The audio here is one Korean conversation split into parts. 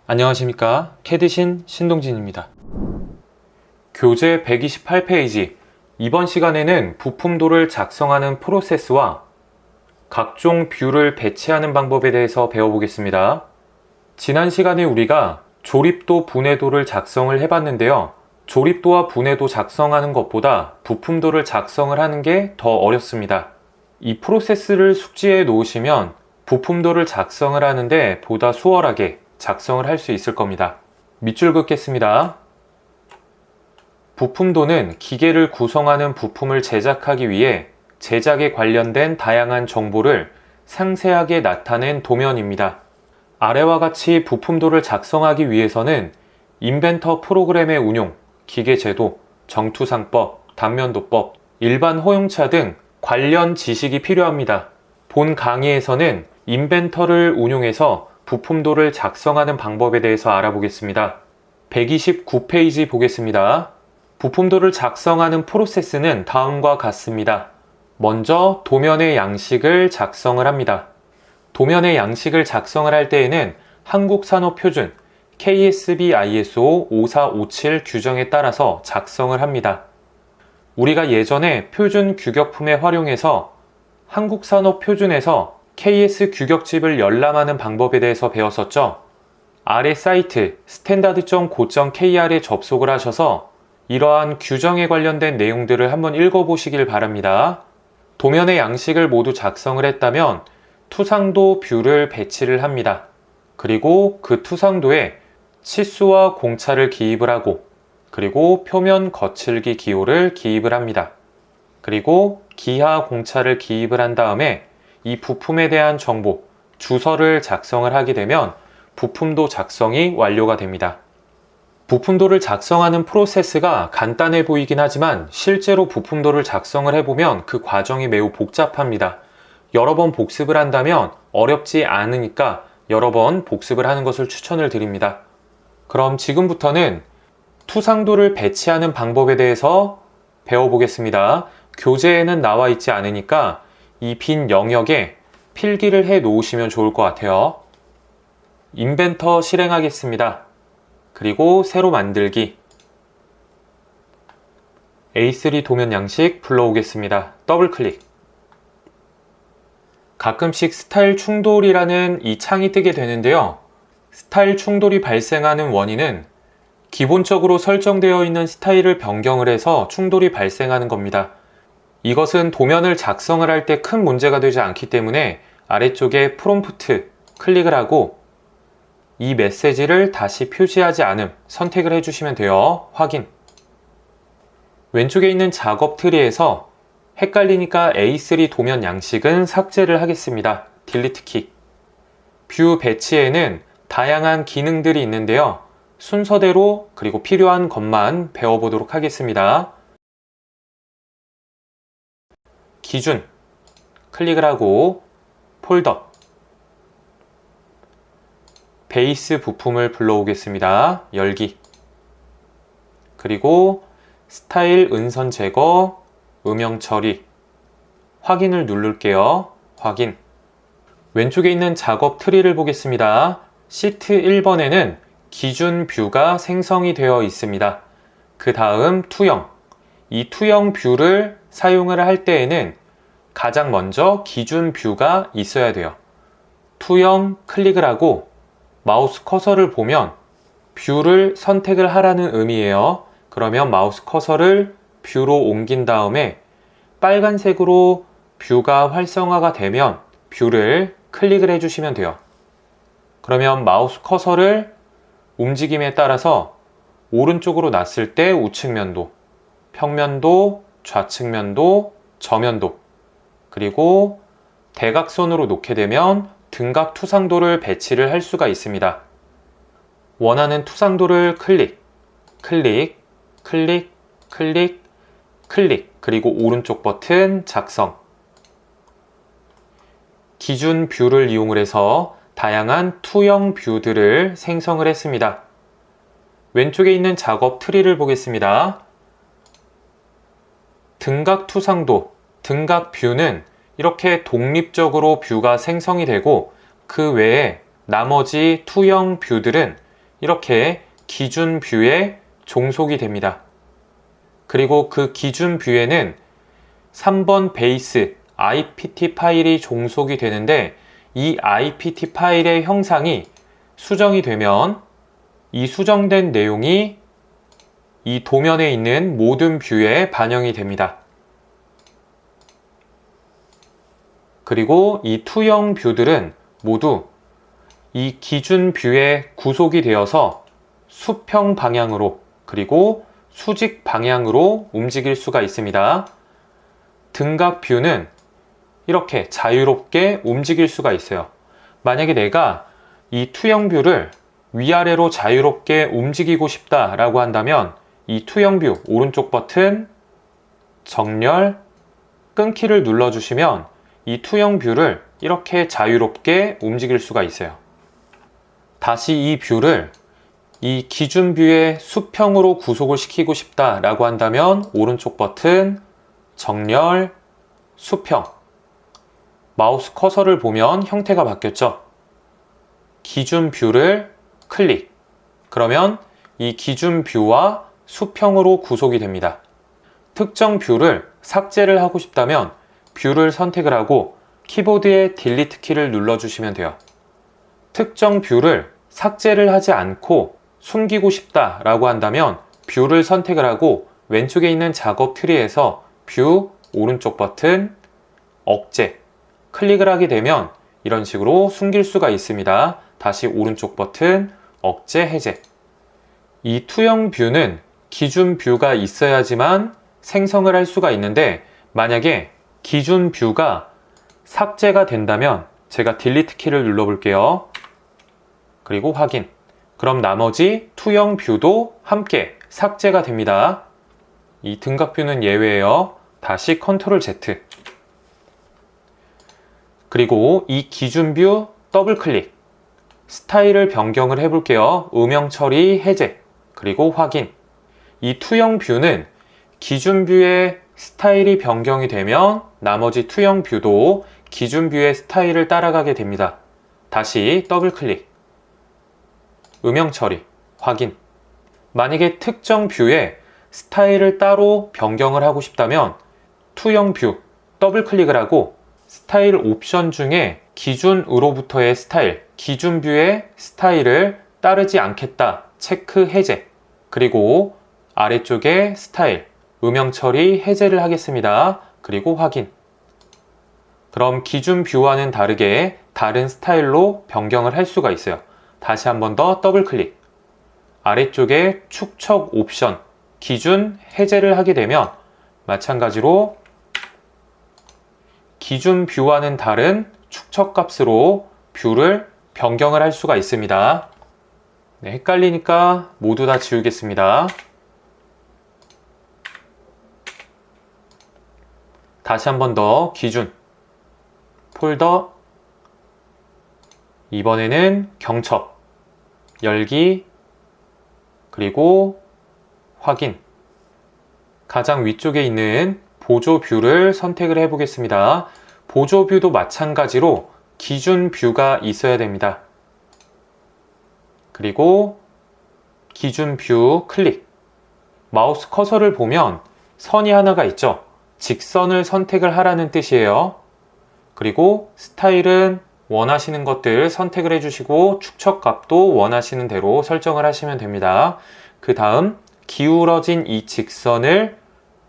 안녕하십니까. 캐드신 신동진입니다. 교재 128페이지. 이번 시간에는 부품도를 작성하는 프로세스와 각종 뷰를 배치하는 방법에 대해서 배워보겠습니다. 지난 시간에 우리가 조립도 분해도를 작성을 해봤는데요. 조립도와 분해도 작성하는 것보다 부품도를 작성을 하는 게 더 어렵습니다. 이 프로세스를 숙지해 놓으시면 부품도를 작성을 하는데 보다 수월하게 작성을 할 수 있을 겁니다. 밑줄 긋겠습니다. 부품도는 기계를 구성하는 부품을 제작하기 위해 제작에 관련된 다양한 정보를 상세하게 나타낸 도면입니다. 아래와 같이 부품도를 작성하기 위해서는 인벤터 프로그램의 운용, 기계제도, 정투상법, 단면도법, 일반 호용차 등 관련 지식이 필요합니다. 본 강의에서는 인벤터를 운용해서 부품도를 작성하는 방법에 대해서 알아보겠습니다. 129페이지 보겠습니다. 부품도를 작성하는 프로세스는 다음과 같습니다. 먼저 도면의 양식을 작성을 합니다. 도면의 양식을 작성을 할 때에는 한국산업표준 KSB ISO 5457 규정에 따라서 작성을 합니다. 우리가 예전에 표준 규격품에 활용해서 한국산업표준에서 KS 규격집을 열람하는 방법에 대해서 배웠었죠. 아래 사이트 standard.go.kr에 접속을 하셔서 이러한 규정에 관련된 내용들을 한번 읽어보시길 바랍니다. 도면의 양식을 모두 작성을 했다면 투상도 뷰를 배치를 합니다. 그리고 그 투상도에 치수와 공차를 기입을 하고 그리고 표면 거칠기 기호를 기입을 합니다. 그리고 기하 공차를 기입을 한 다음에 이 부품에 대한 정보, 주소를 작성을 하게 되면 부품도 작성이 완료가 됩니다. 부품도를 작성하는 프로세스가 간단해 보이긴 하지만 실제로 부품도를 작성을 해보면 그 과정이 매우 복잡합니다. 여러 번 복습을 한다면 어렵지 않으니까 여러 번 복습을 하는 것을 추천을 드립니다. 그럼 지금부터는 투상도를 배치하는 방법에 대해서 배워보겠습니다. 교재에는 나와 있지 않으니까 이 빈 영역에 필기를 해 놓으시면 좋을 것 같아요. 인벤터 실행하겠습니다. 그리고 새로 만들기. A3 도면 양식 불러오겠습니다. 더블 클릭. 가끔씩 스타일 충돌이라는 이 창이 뜨게 되는데요. 스타일 충돌이 발생하는 원인은 기본적으로 설정되어 있는 스타일을 변경을 해서 충돌이 발생하는 겁니다. 이것은 도면을 작성을 할 때 큰 문제가 되지 않기 때문에 아래쪽에 프롬프트 클릭을 하고 이 메시지를 다시 표시하지 않음 선택을 해주시면 돼요. 확인. 왼쪽에 있는 작업 트리에서 헷갈리니까 A3 도면 양식은 삭제를 하겠습니다. 딜리트 키. 뷰 배치에는 다양한 기능들이 있는데요. 순서대로 그리고 필요한 것만 배워보도록 하겠습니다. 기준 클릭을 하고 폴더 베이스 부품을 불러오겠습니다. 열기. 그리고 스타일 은선 제거, 음영 처리. 확인을 누를게요. 확인. 왼쪽에 있는 작업 트리를 보겠습니다. 시트 1번에는 기준 뷰가 생성이 되어 있습니다. 그 다음 투영. 이 투영 뷰를 사용을 할 때에는 가장 먼저 기준 뷰가 있어야 돼요. 투영 클릭을 하고 마우스 커서를 보면 뷰를 선택을 하라는 의미예요. 그러면 마우스 커서를 뷰로 옮긴 다음에 빨간색으로 뷰가 활성화가 되면 뷰를 클릭을 해주시면 돼요. 그러면 마우스 커서를 움직임에 따라서 오른쪽으로 놨을 때 우측면도, 평면도, 좌측면도, 저면도, 그리고 대각선으로 놓게 되면 등각 투상도를 배치를 할 수가 있습니다. 원하는 투상도를 클릭, 클릭, 클릭, 클릭, 클릭, 그리고 오른쪽 버튼 작성. 기준 뷰를 이용을 해서 다양한 투영 뷰들을 생성을 했습니다. 왼쪽에 있는 작업 트리를 보겠습니다. 등각 투상도, 등각 뷰는 이렇게 독립적으로 뷰가 생성이 되고 그 외에 나머지 투영 뷰들은 이렇게 기준 뷰에 종속이 됩니다. 그리고 그 기준 뷰에는 3번 베이스 IPT 파일이 종속이 되는데 이 IPT 파일의 형상이 수정이 되면 이 수정된 내용이 이 도면에 있는 모든 뷰에 반영이 됩니다. 그리고 이 투영 뷰들은 모두 이 기준 뷰에 구속이 되어서 수평 방향으로 그리고 수직 방향으로 움직일 수가 있습니다. 등각 뷰는 이렇게 자유롭게 움직일 수가 있어요. 만약에 내가 이 투영 뷰를 위아래로 자유롭게 움직이고 싶다라고 한다면 이 투영 뷰 오른쪽 버튼 정렬 끊기를 눌러주시면 이 투영 뷰를 이렇게 자유롭게 움직일 수가 있어요. 다시 이 뷰를 이 기준 뷰의 수평으로 구속을 시키고 싶다라고 한다면 오른쪽 버튼 정렬 수평 마우스 커서를 보면 형태가 바뀌었죠. 기준 뷰를 클릭 그러면 이 기준 뷰와 수평으로 구속이 됩니다. 특정 뷰를 삭제를 하고 싶다면 뷰를 선택을 하고 키보드의 딜리트 키를 눌러주시면 돼요. 특정 뷰를 삭제를 하지 않고 숨기고 싶다라고 한다면 뷰를 선택을 하고 왼쪽에 있는 작업 트리에서 뷰 오른쪽 버튼 억제 클릭을 하게 되면 이런 식으로 숨길 수가 있습니다. 다시 오른쪽 버튼 억제 해제. 이 투영 뷰는 기준 뷰가 있어야지만 생성을 할 수가 있는데 만약에 기준 뷰가 삭제가 된다면 제가 딜리트 키를 눌러 볼게요. 그리고 확인. 그럼 나머지 투영 뷰도 함께 삭제가 됩니다. 이 등각 뷰는 예외예요. 다시 컨트롤 Z. 그리고 이 기준 뷰 더블 클릭. 스타일을 변경을 해볼게요. 음영 처리 해제. 그리고 확인. 이 투영 뷰는 기준 뷰의 스타일이 변경이 되면 나머지 투영 뷰도 기준 뷰의 스타일을 따라가게 됩니다. 다시 더블 클릭. 음영 처리. 확인. 만약에 특정 뷰에 스타일을 따로 변경을 하고 싶다면 투영 뷰 더블 클릭을 하고 스타일 옵션 중에 기준으로부터의 스타일, 기준 뷰의 스타일을 따르지 않겠다 체크 해제. 그리고 아래쪽에 스타일, 음영 처리 해제를 하겠습니다. 그리고 확인. 그럼 기준 뷰와는 다르게 다른 스타일로 변경을 할 수가 있어요. 다시 한 번 더 더블 클릭. 아래쪽에 축척 옵션, 기준 해제를 하게 되면 마찬가지로 기준 뷰와는 다른 축척 값으로 뷰를 변경을 할 수가 있습니다. 네, 헷갈리니까 모두 다 지우겠습니다. 다시 한 번 더 기준 폴더 이번에는 경첩 열기 그리고 확인. 가장 위쪽에 있는 보조 뷰를 선택을 해 보겠습니다. 보조 뷰도 마찬가지로 기준 뷰가 있어야 됩니다. 그리고 기준 뷰 클릭. 마우스 커서를 보면 선이 하나가 있죠. 직선을 선택을 하라는 뜻이에요. 그리고 스타일은 원하시는 것들 선택을 해주시고 축척 값도 원하시는 대로 설정을 하시면 됩니다. 그 다음 기울어진 이 직선을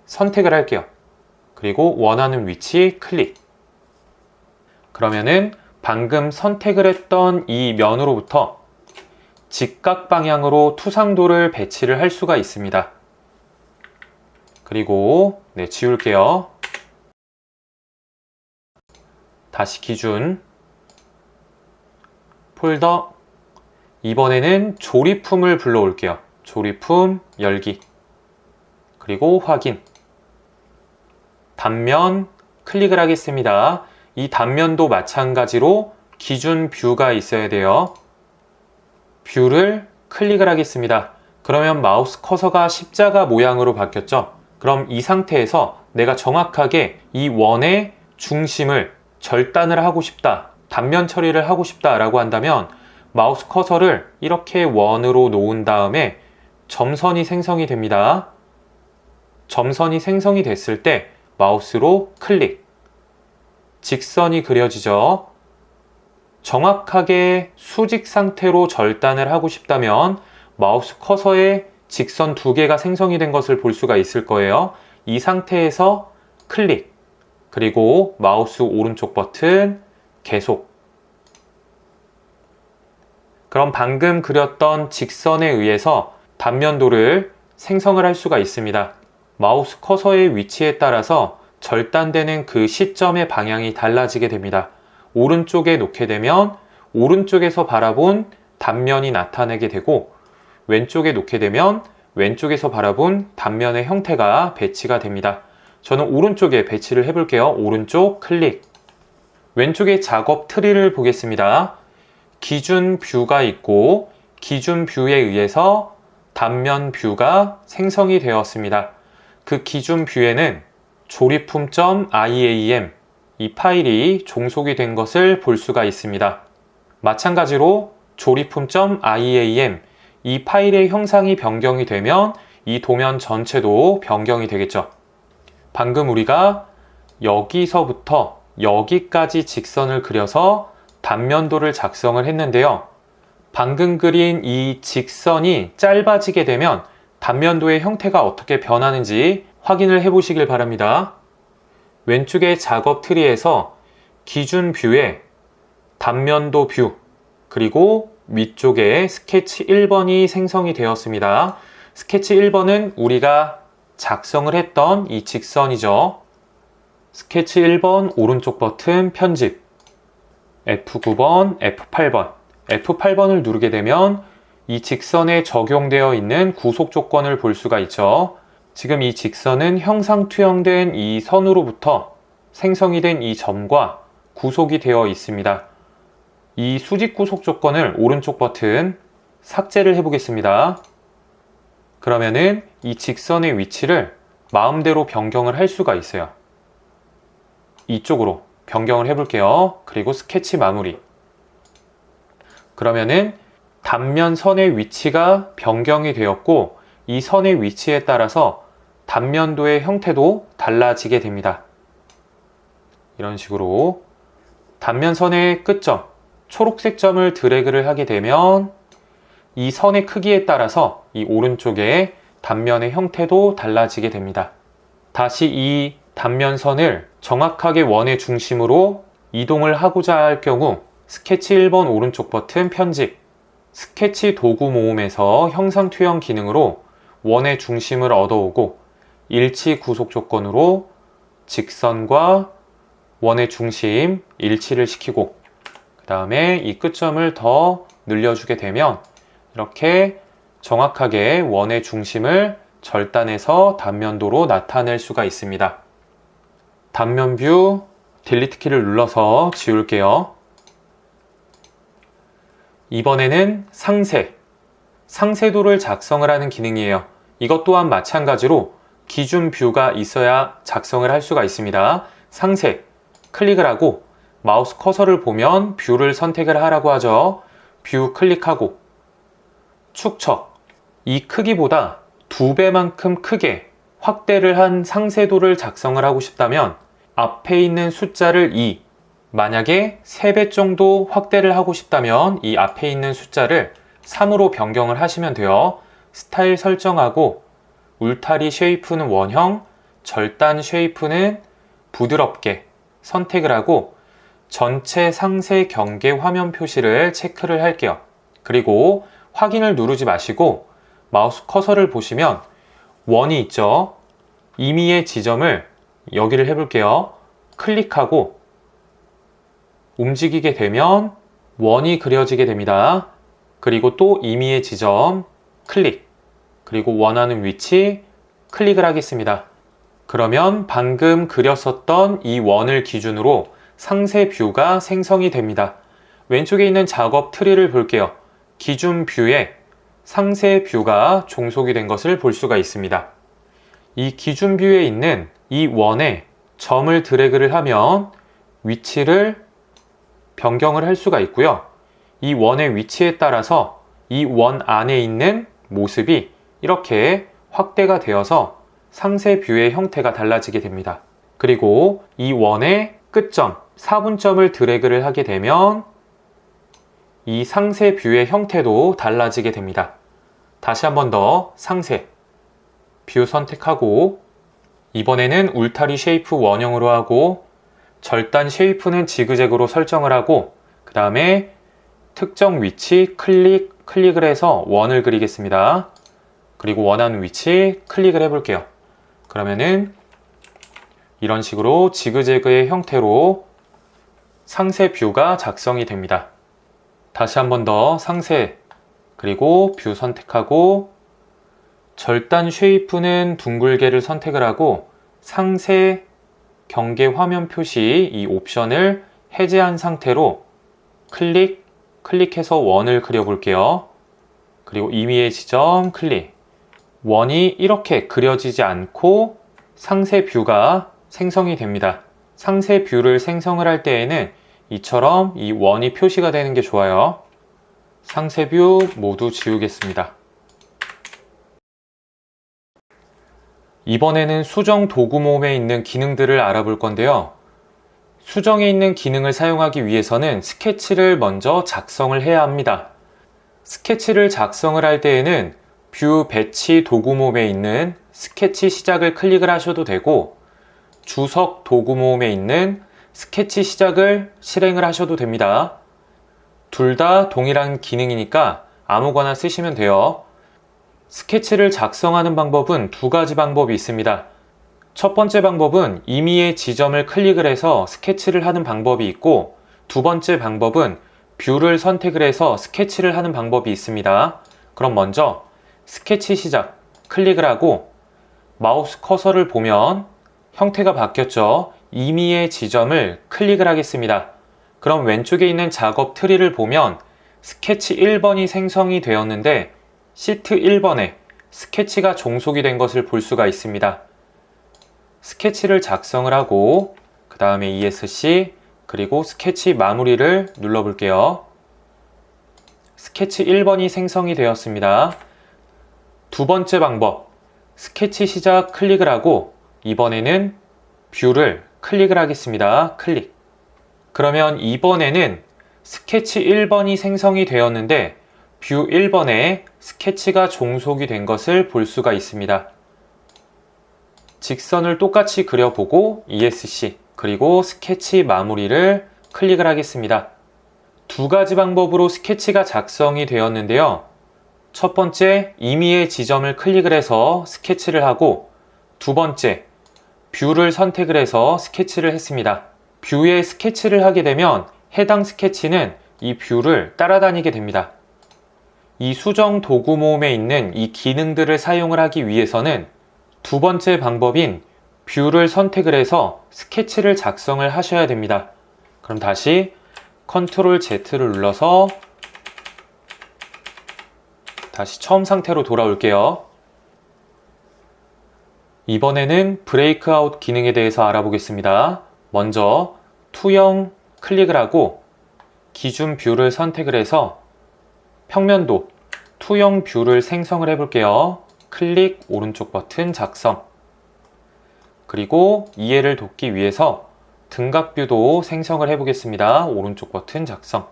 선택을 할게요. 그리고 원하는 위치 클릭. 그러면은 방금 선택을 했던 이 면으로부터 직각 방향으로 투상도를 배치를 할 수가 있습니다. 그리고 지울게요. 다시 기준 폴더 이번에는 조립품을 불러올게요. 조립품 열기 그리고 확인. 단면 클릭을 하겠습니다. 이 단면도 마찬가지로 기준 뷰가 있어야 돼요. 뷰를 클릭을 하겠습니다. 그러면 마우스 커서가 십자가 모양으로 바뀌었죠. 그럼 이 상태에서 내가 정확하게 이 원의 중심을 절단을 하고 싶다, 단면 처리를 하고 싶다 라고 한다면 마우스 커서를 이렇게 원으로 놓은 다음에 점선이 생성이 됩니다. 점선이 생성이 됐을 때 마우스로 클릭. 직선이 그려지죠. 정확하게 수직 상태로 절단을 하고 싶다면 마우스 커서에 직선 2개가 생성이 된 것을 볼 수가 있을 거예요. 이 상태에서 클릭, 그리고 마우스 오른쪽 버튼 계속. 그럼 방금 그렸던 직선에 의해서 단면도를 생성을 할 수가 있습니다. 마우스 커서의 위치에 따라서 절단되는 그 시점의 방향이 달라지게 됩니다. 오른쪽에 놓게 되면 오른쪽에서 바라본 단면이 나타나게 되고, 왼쪽에 놓게 되면 왼쪽에서 바라본 단면의 형태가 배치가 됩니다. 저는 오른쪽에 배치를 해볼게요. 오른쪽 클릭. 왼쪽에 작업 트리를 보겠습니다. 기준 뷰가 있고 기준 뷰에 의해서 단면 뷰가 생성이 되었습니다. 그 기준 뷰에는 조립품.iam 이 파일이 종속이 된 것을 볼 수가 있습니다. 마찬가지로 조립품.iam 이 파일의 형상이 변경이 되면 이 도면 전체도 변경이 되겠죠. 방금 우리가 여기서부터 여기까지 직선을 그려서 단면도를 작성을 했는데요. 방금 그린 이 직선이 짧아지게 되면 단면도의 형태가 어떻게 변하는지 확인을 해 보시길 바랍니다. 왼쪽의 작업 트리에서 기준 뷰에 단면도 뷰, 그리고 위쪽에 스케치 1번이 생성이 되었습니다. 스케치 1번은 우리가 작성을 했던 이 직선이죠. 스케치 1번 오른쪽 버튼 편집, F9번, F8번, F8번을 누르게 되면 이 직선에 적용되어 있는 구속 조건을 볼 수가 있죠. 지금 이 직선은 형상 투영된 이 선으로부터 생성이 된 이 점과 구속이 되어 있습니다. 이 수직 구속 조건을 오른쪽 버튼 삭제를 해보겠습니다. 그러면은 이 직선의 위치를 마음대로 변경을 할 수가 있어요. 이쪽으로 변경을 해볼게요. 그리고 스케치 마무리. 그러면은 단면 선의 위치가 변경이 되었고, 이 선의 위치에 따라서 단면도의 형태도 달라지게 됩니다. 이런 식으로 단면선의 끝점, 초록색 점을 드래그를 하게 되면 이 선의 크기에 따라서 이 오른쪽에 단면의 형태도 달라지게 됩니다. 다시 이 단면선을 정확하게 원의 중심으로 이동을 하고자 할 경우 스케치 1번 오른쪽 버튼 편집, 스케치 도구 모음에서 형상 투영 기능으로 원의 중심을 얻어오고 일치 구속 조건으로 직선과 원의 중심 일치를 시키고, 그 다음에 이 끝점을 더 늘려주게 되면 이렇게 정확하게 원의 중심을 절단해서 단면도로 나타낼 수가 있습니다. 단면 뷰 딜리트 키를 눌러서 지울게요. 이번에는 상세도를 작성을 하는 기능이에요. 이것 또한 마찬가지로 기준 뷰가 있어야 작성을 할 수가 있습니다. 상세 클릭을 하고 마우스 커서를 보면 뷰를 선택을 하라고 하죠. 뷰 클릭하고 축척, 이 크기보다 2배만큼 크게 확대를 한 상세도를 작성을 하고 싶다면 앞에 있는 숫자를 2, 만약에 3배 정도 확대를 하고 싶다면 이 앞에 있는 숫자를 3으로 변경을 하시면 돼요. 스타일 설정하고 울타리 쉐이프는 원형, 절단 쉐이프는 부드럽게 선택을 하고 전체 상세 경계 화면 표시를 체크를 할게요. 그리고 확인을 누르지 마시고 마우스 커서를 보시면 원이 있죠. 임의의 지점을 여기를 해볼게요. 클릭하고 움직이게 되면 원이 그려지게 됩니다. 그리고 또 임의의 지점 클릭, 그리고 원하는 위치 클릭을 하겠습니다. 그러면 방금 그렸었던 이 원을 기준으로 상세 뷰가 생성이 됩니다. 왼쪽에 있는 작업 트리를 볼게요. 기준 뷰에 상세 뷰가 종속이 된 것을 볼 수가 있습니다. 이 기준 뷰에 있는 이 원에 점을 드래그를 하면 위치를 변경을 할 수가 있고요. 이 원의 위치에 따라서 이 원 안에 있는 모습이 이렇게 확대가 되어서 상세 뷰의 형태가 달라지게 됩니다. 그리고 이 원의 끝점, 사분점을 드래그를 하게 되면 이 상세 뷰의 형태도 달라지게 됩니다. 다시 한 번 더 상세 뷰 선택하고 이번에는 울타리 쉐이프 원형으로 하고 절단 쉐이프는 지그재그로 설정을 하고 그 다음에 특정 위치 클릭을 해서 원을 그리겠습니다. 그리고 원하는 위치 클릭을 해볼게요. 그러면은 이런 식으로 지그재그의 형태로 상세 뷰가 작성이 됩니다. 다시 한 번 더 상세 그리고 뷰 선택하고 절단 쉐이프는 둥글게를 선택을 하고 상세 경계 화면 표시 이 옵션을 해제한 상태로 클릭해서 원을 그려볼게요. 그리고 임의의 지점 클릭. 원이 이렇게 그려지지 않고 상세 뷰가 생성이 됩니다. 상세 뷰를 생성을 할 때에는 이처럼 이 원이 표시가 되는 게 좋아요. 상세 뷰 모두 지우겠습니다. 이번에는 수정 도구 모음에 있는 기능들을 알아볼 건데요. 수정에 있는 기능을 사용하기 위해서는 스케치를 먼저 작성을 해야 합니다. 스케치를 작성을 할 때에는 뷰 배치 도구 모음에 있는 스케치 시작을 클릭을 하셔도 되고 주석 도구 모음에 있는 스케치 시작을 실행을 하셔도 됩니다. 둘 다 동일한 기능이니까 아무거나 쓰시면 돼요. 스케치를 작성하는 방법은 두 가지 방법이 있습니다. 첫 번째 방법은 임의의 지점을 클릭을 해서 스케치를 하는 방법이 있고 두 번째 방법은 뷰를 선택을 해서 스케치를 하는 방법이 있습니다. 그럼 먼저 스케치 시작 클릭을 하고 마우스 커서를 보면 형태가 바뀌었죠. 임의의 지점을 클릭을 하겠습니다. 그럼 왼쪽에 있는 작업 트리를 보면 스케치 1번이 생성이 되었는데 시트 1번에 스케치가 종속이 된 것을 볼 수가 있습니다. 스케치를 작성을 하고 그 다음에 ESC 그리고 스케치 마무리를 눌러볼게요. 스케치 1번이 생성이 되었습니다. 두 번째 방법 스케치 시작 클릭을 하고 이번에는 뷰를 클릭을 하겠습니다. 클릭. 그러면 이번에는 스케치 1번이 생성이 되었는데 뷰 1번에 스케치가 종속이 된 것을 볼 수가 있습니다. 직선을 똑같이 그려보고 ESC 그리고 스케치 마무리를 클릭을 하겠습니다. 두 가지 방법으로 스케치가 작성이 되었는데요. 첫 번째 임의의 지점을 클릭을 해서 스케치를 하고 두 번째 뷰를 선택을 해서 스케치를 했습니다. 뷰에 스케치를 하게 되면 해당 스케치는 이 뷰를 따라다니게 됩니다. 이 수정 도구 모음에 있는 이 기능들을 사용을 하기 위해서는 두 번째 방법인 뷰를 선택을 해서 스케치를 작성을 하셔야 됩니다. 그럼 다시 Ctrl Z를 눌러서 다시 처음 상태로 돌아올게요. 이번에는 브레이크아웃 기능에 대해서 알아보겠습니다. 먼저 투영 클릭을 하고 기준 뷰를 선택을 해서 평면도 투영 뷰를 생성을 해볼게요. 클릭 오른쪽 버튼 작성. 그리고 이해를 돕기 위해서 등각 뷰도 생성을 해보겠습니다. 오른쪽 버튼 작성.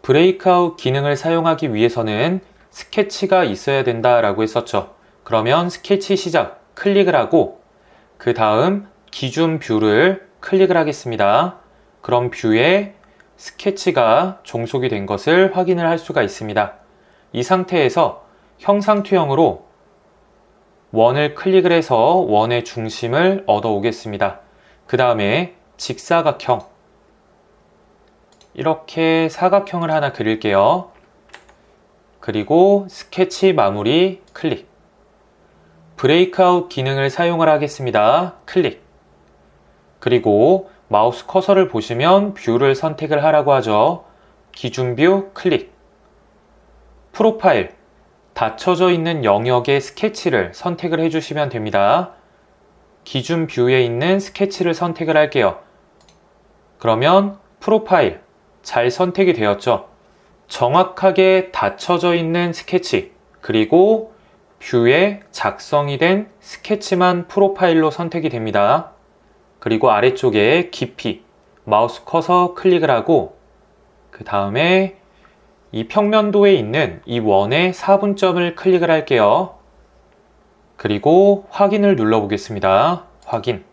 브레이크아웃 기능을 사용하기 위해서는 스케치가 있어야 된다라고 했었죠. 그러면 스케치 시작 클릭을 하고 그 다음 기준 뷰를 클릭을 하겠습니다. 그럼 뷰에 스케치가 종속이 된 것을 확인을 할 수가 있습니다. 이 상태에서 형상 투영으로 원을 클릭을 해서 원의 중심을 얻어 오겠습니다. 그 다음에 직사각형 이렇게 사각형을 하나 그릴게요. 그리고 스케치 마무리 클릭. 브레이크아웃 기능을 사용을 하겠습니다. 클릭. 그리고 마우스 커서를 보시면 뷰를 선택을 하라고 하죠. 기준 뷰 클릭. 프로파일 닫혀져 있는 영역의 스케치를 선택을 해주시면 됩니다. 기준 뷰에 있는 스케치를 선택을 할게요. 그러면 프로파일 잘 선택이 되었죠. 정확하게 닫혀져 있는 스케치, 그리고 뷰에 작성이 된 스케치만 프로파일로 선택이 됩니다. 그리고 아래쪽에 깊이, 마우스 커서 클릭을 하고 그 다음에 이 평면도에 있는 이 원의 4분점을 클릭을 할게요. 그리고 확인을 눌러보겠습니다. 확인.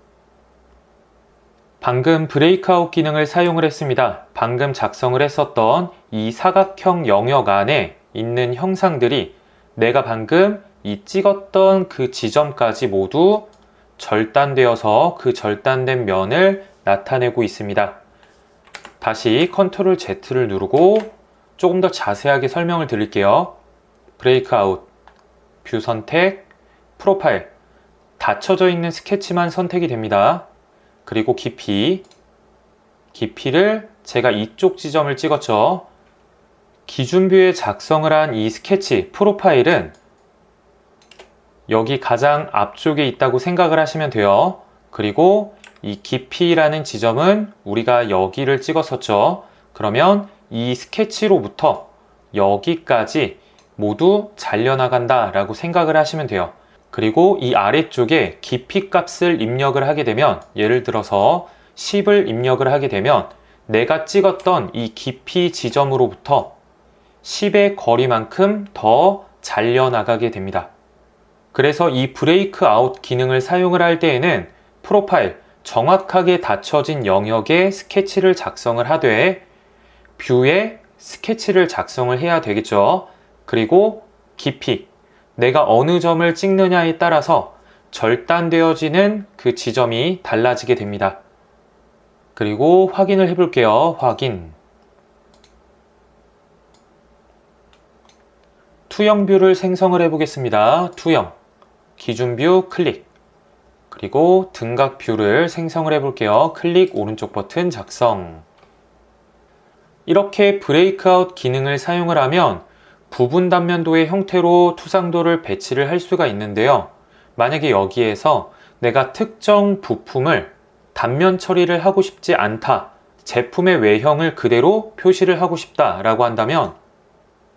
방금 브레이크아웃 기능을 사용을 했습니다. 방금 작성을 했었던 이 사각형 영역 안에 있는 형상들이 내가 방금 이 찍었던 그 지점까지 모두 절단되어서 그 절단된 면을 나타내고 있습니다. 다시 컨트롤 Z를 누르고 조금 더 자세하게 설명을 드릴게요. 브레이크아웃, 뷰 선택, 프로파일, 닫혀져 있는 스케치만 선택이 됩니다. 그리고 깊이를 제가 이쪽 지점을 찍었죠. 기준뷰에 작성을 한 이 스케치, 프로파일은 여기 가장 앞쪽에 있다고 생각을 하시면 돼요. 그리고 이 깊이라는 지점은 우리가 여기를 찍었었죠. 그러면 이 스케치로부터 여기까지 모두 잘려나간다 라고 생각을 하시면 돼요. 그리고 이 아래쪽에 깊이 값을 입력을 하게 되면, 예를 들어서 10을 입력을 하게 되면 내가 찍었던 이 깊이 지점으로부터 10의 거리만큼 더 잘려나가게 됩니다. 그래서 이 브레이크 아웃 기능을 사용을 할 때에는 프로파일, 정확하게 닫혀진 영역에 스케치를 작성을 하되 뷰에 스케치를 작성을 해야 되겠죠. 그리고 깊이, 내가 어느 점을 찍느냐에 따라서 절단되어지는 그 지점이 달라지게 됩니다. 그리고 확인을 해볼게요. 확인. 투영 뷰를 생성을 해보겠습니다. 투영, 기준 뷰 클릭, 그리고 등각 뷰를 생성을 해볼게요. 클릭 오른쪽 버튼 작성. 이렇게 브레이크아웃 기능을 사용을 하면 부분 단면도의 형태로 투상도를 배치를 할 수가 있는데요. 만약에 여기에서 내가 특정 부품을 단면 처리를 하고 싶지 않다, 제품의 외형을 그대로 표시를 하고 싶다 라고 한다면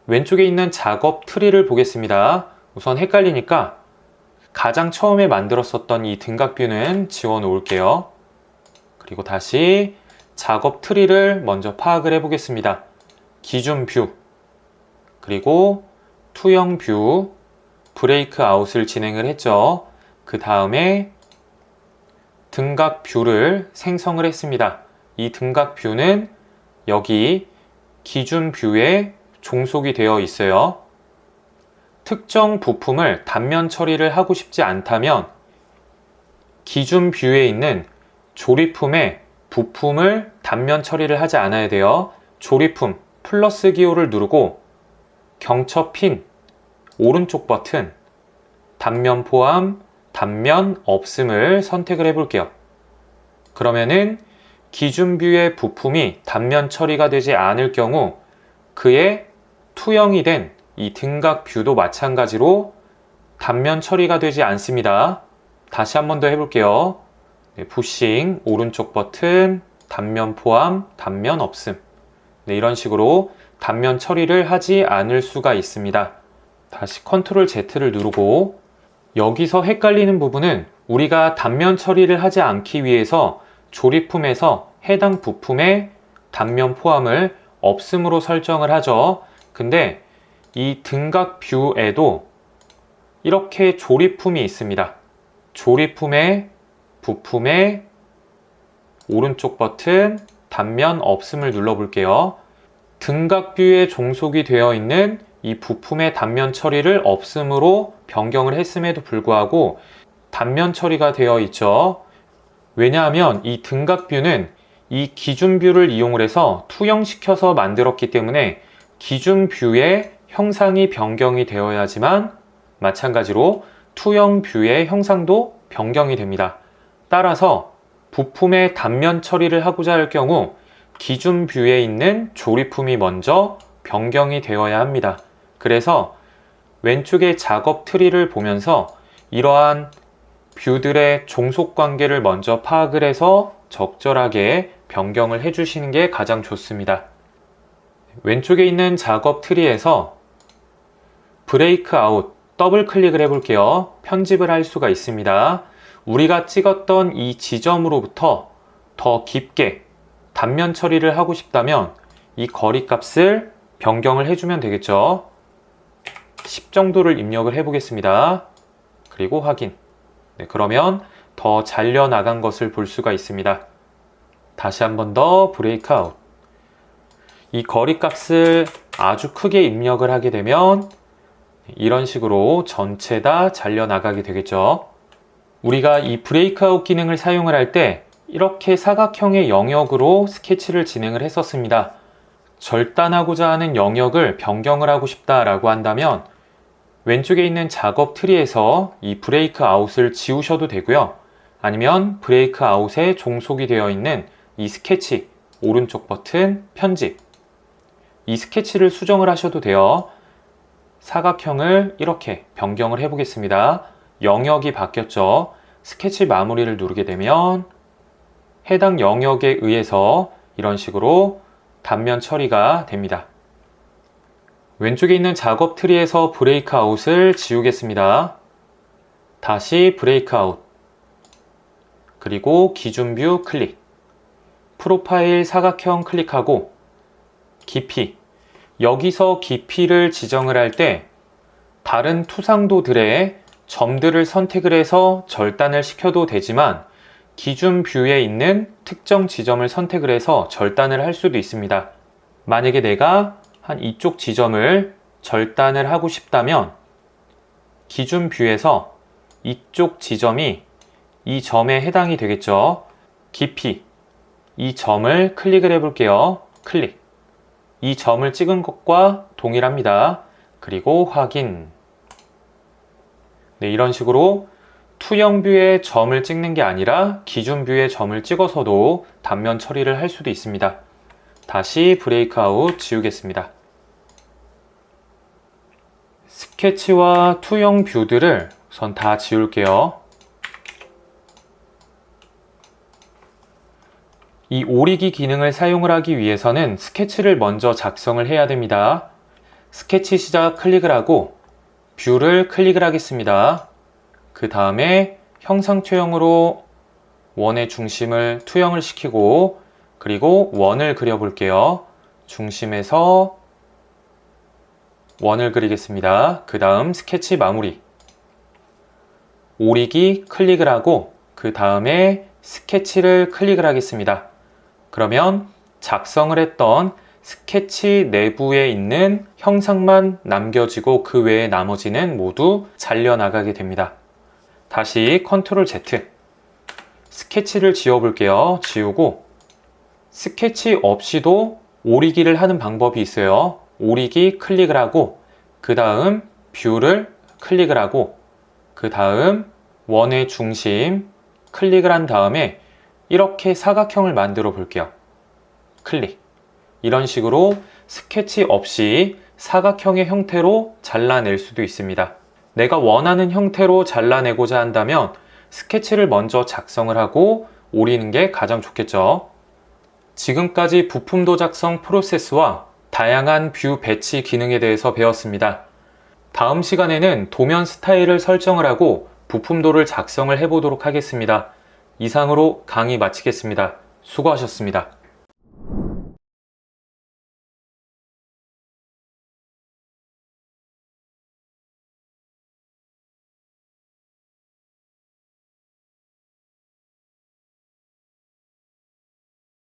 왼쪽에 있는 작업 트리를 보겠습니다. 우선 헷갈리니까 가장 처음에 만들었었던 이 등각 뷰는 지워 놓을게요. 그리고 다시 작업 트리를 먼저 파악을 해보겠습니다. 기준 뷰, 그리고 투영 뷰, 브레이크 아웃을 진행을 했죠. 그 다음에 등각 뷰를 생성을 했습니다. 이 등각 뷰는 여기 기준 뷰에 종속이 되어 있어요. 특정 부품을 단면 처리를 하고 싶지 않다면 기준 뷰에 있는 조립품의 부품을 단면 처리를 하지 않아야 돼요. 조립품 플러스 기호를 누르고 경첩 핀 오른쪽 버튼 단면 포함, 단면 없음을 선택을 해볼게요. 그러면은 기준 뷰의 부품이 단면 처리가 되지 않을 경우 그의 투영이 된 이 등각 뷰도 마찬가지로 단면 처리가 되지 않습니다. 다시 한 번 더 해볼게요. 부싱 오른쪽 버튼 단면 포함, 단면 없음. 이런 식으로 단면 처리를 하지 않을 수가 있습니다. 다시 컨트롤 Z를 누르고 여기서 헷갈리는 부분은 우리가 단면 처리를 하지 않기 위해서 조립품에서 해당 부품의 단면 포함을 없음으로 설정을 하죠. 근데 이 등각 뷰에도 이렇게 조립품이 있습니다. 조립품의 부품의 오른쪽 버튼 단면 없음을 눌러볼게요. 등각 뷰에 종속이 되어 있는 이 부품의 단면 처리를 없음으로 변경을 했음에도 불구하고 단면 처리가 되어 있죠. 왜냐하면 이 등각 뷰는 이 기준 뷰를 이용을 해서 투영시켜서 만들었기 때문에 기준 뷰의 형상이 변경이 되어야지만 마찬가지로 투영 뷰의 형상도 변경이 됩니다. 따라서 부품의 단면 처리를 하고자 할 경우 기준 뷰에 있는 조립품이 먼저 변경이 되어야 합니다. 그래서 왼쪽의 작업 트리를 보면서 이러한 뷰들의 종속 관계를 먼저 파악을 해서 적절하게 변경을 해주시는 게 가장 좋습니다. 왼쪽에 있는 작업 트리에서 브레이크 아웃 더블 클릭을 해볼게요. 편집을 할 수가 있습니다. 우리가 찍었던 이 지점으로부터 더 깊게 단면 처리를 하고 싶다면 이 거리 값을 변경을 해주면 되겠죠. 10 정도를 입력을 해보겠습니다. 그리고 확인. 네, 그러면 더 잘려 나간 것을 볼 수가 있습니다. 다시 한 번 더 브레이크 아웃. 이 거리 값을 아주 크게 입력을 하게 되면 이런 식으로 전체 다 잘려 나가게 되겠죠. 우리가 이 브레이크 아웃 기능을 사용을 할 때 이렇게 사각형의 영역으로 스케치를 진행을 했었습니다. 절단하고자 하는 영역을 변경을 하고 싶다라고 한다면 왼쪽에 있는 작업 트리에서 이 브레이크 아웃을 지우셔도 되고요. 아니면 브레이크 아웃에 종속이 되어 있는 이 스케치 오른쪽 버튼 편집, 이 스케치를 수정을 하셔도 돼요. 사각형을 이렇게 변경을 해보겠습니다. 영역이 바뀌었죠. 스케치 마무리를 누르게 되면 해당 영역에 의해서 이런 식으로 단면 처리가 됩니다. 왼쪽에 있는 작업 트리에서 브레이크 아웃을 지우겠습니다. 다시 브레이크 아웃, 그리고 기준 뷰 클릭, 프로파일 사각형 클릭하고 깊이, 여기서 깊이를 지정을 할 때 다른 투상도들의 점들을 선택을 해서 절단을 시켜도 되지만 기준 뷰에 있는 특정 지점을 선택을 해서 절단을 할 수도 있습니다. 만약에 내가 한 이쪽 지점을 절단을 하고 싶다면 기준 뷰에서 이쪽 지점이 이 점에 해당이 되겠죠. 깊이, 이 점을 클릭을 해볼게요. 클릭. 이 점을 찍은 것과 동일합니다. 그리고 확인. 네, 이런 식으로 투영 뷰에 점을 찍는 게 아니라 기준 뷰에 점을 찍어서도 단면 처리를 할 수도 있습니다. 다시 브레이크 아웃 지우겠습니다. 스케치와 투영 뷰들을 우선 다 지울게요. 이 오리기 기능을 사용을 하기 위해서는 스케치를 먼저 작성을 해야 됩니다. 스케치 시작 클릭을 하고 뷰를 클릭을 하겠습니다. 그 다음에 형상 투영으로 원의 중심을 투영을 시키고 그리고 원을 그려볼게요. 중심에서 원을 그리겠습니다. 그 다음 스케치 마무리. 오리기 클릭을 하고 그 다음에 스케치를 클릭을 하겠습니다. 그러면 작성을 했던 스케치 내부에 있는 형상만 남겨지고 그 외에 나머지는 모두 잘려나가게 됩니다. 다시 컨트롤 Z. 스케치를 지워볼게요. 지우고 스케치 없이도 오리기를 하는 방법이 있어요. 오리기 클릭을 하고 그 다음 뷰를 클릭을 하고 그 다음 원의 중심 클릭을 한 다음에 이렇게 사각형을 만들어 볼게요. 클릭. 이런 식으로 스케치 없이 사각형의 형태로 잘라낼 수도 있습니다. 내가 원하는 형태로 잘라내고자 한다면 스케치를 먼저 작성을 하고 오리는 게 가장 좋겠죠. 지금까지 부품도 작성 프로세스와 다양한 뷰 배치 기능에 대해서 배웠습니다. 다음 시간에는 도면 스타일을 설정을 하고 부품도를 작성을 해보도록 하겠습니다. 이상으로 강의 마치겠습니다. 수고하셨습니다.